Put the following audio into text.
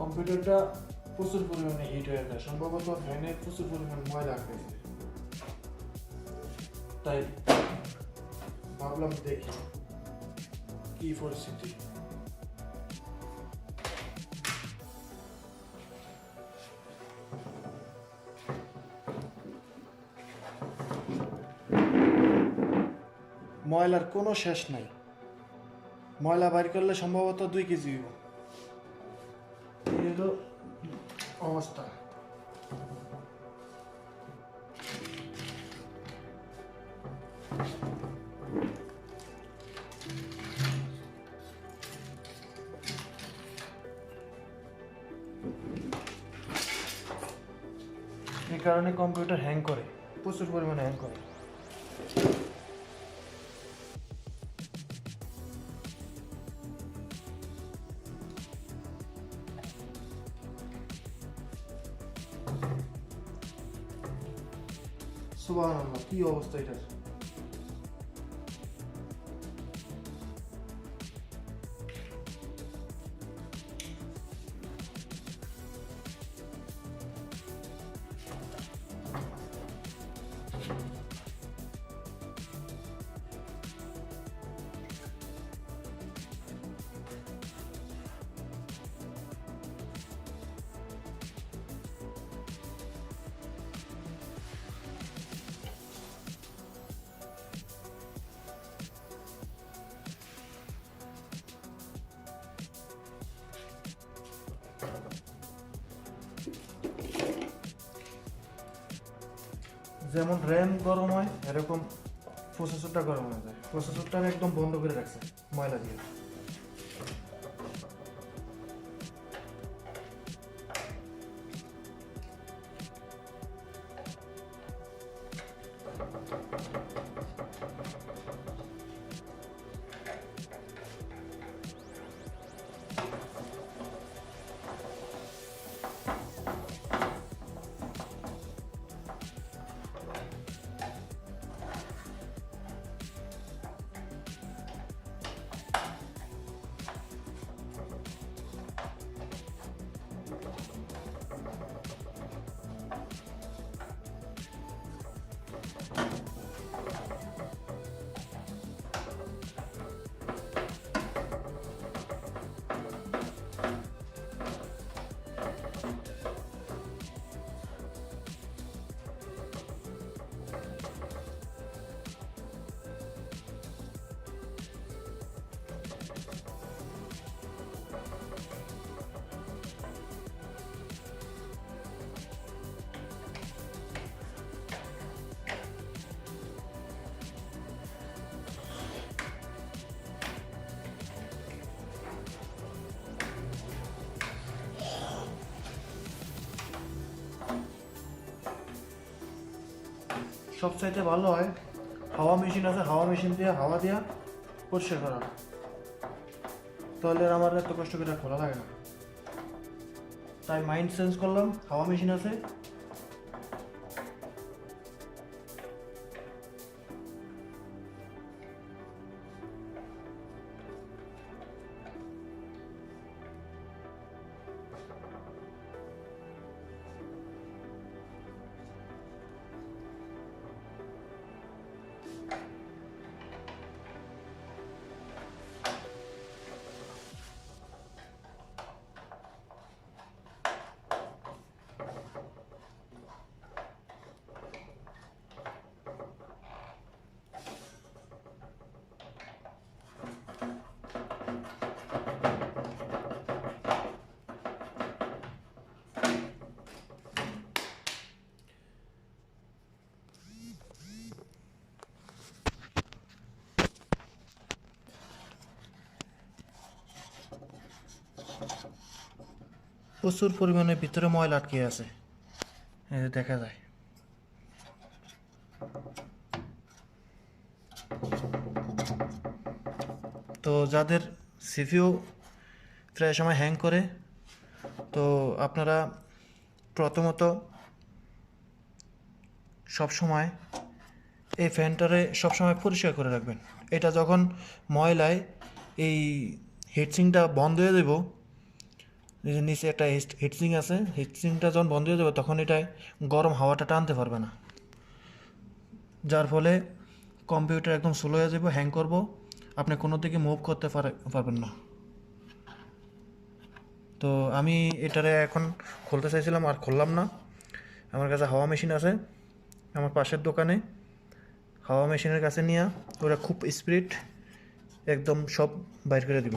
কম্পিউটারটা প্রচুর পরিমাণে হিট হয়ে যায়, সম্ভবত ফ্যানে প্রচুর পরিমাণ ময়লা আটকেছে, তাই ভাবলাম দেখি কি পরিস্থিতি। ময়লার কোনো শেষ নাই, ময়লা বাইর করলে সম্ভবত 2 কেজি হইব। এই হলো অবস্থা। এই কারণে কম্পিউটার হ্যাং করে, প্রচুর পরিমাণে হ্যাং করে। সুবহানাল্লাহ, কি অবস্থা এটার। যেমন র্যাম গরম হয় এরকম প্রসেসরটা গরম হয়ে যায়। প্রসেসরটা একদম বন্ধ করে রাখছে ময়লা দিয়ে। সবচাইতে ভালো হয় হাওয়া মেশিন আছে, হাওয়া মেশিন দিয়ে হাওয়া দিয়া পরিষ্কার করা, তাহলে আমার এত কষ্ট করে খোলা লাগে না। তাই মাইন্ড চেঞ্জ করলাম, হাওয়া মেশিন আছে। প্রচুর পরিমাণে ভিতরে ময়লা আটকে আছে, এই দেখা যায়। তো যাদের সিপিইউ প্রায় সময় হ্যাং করে, তো আপনারা প্রথমত সবসময় এই ফ্যানটারে সবসময় পরিষ্কার করে রাখবেন। এটা যখন ময়লায় এই হিটসিংটা বন্ধ হয়ে দেব, এই যে নিচে একটা হিটসিং আছে, হিটসিংটা যখন বন্ধ হয়ে যাবে তখন এটায় গরম হাওয়াটা টানতে পারবে না, যার ফলে কম্পিউটার একদম স্লো হয়ে যাবে, হ্যাং করবো, আপনি কোনো দিকে মুভ করতে পারবেন না। তো আমি এটারে এখন খুলতে চাইছিলাম আর খুললাম না। আমার কাছে হাওয়া মেশিন আছে আমার পাশের দোকানে, হাওয়া মেশিনের কাছে নিয়ে ওরা খুব স্পিড একদম সব বাইর করে দিব।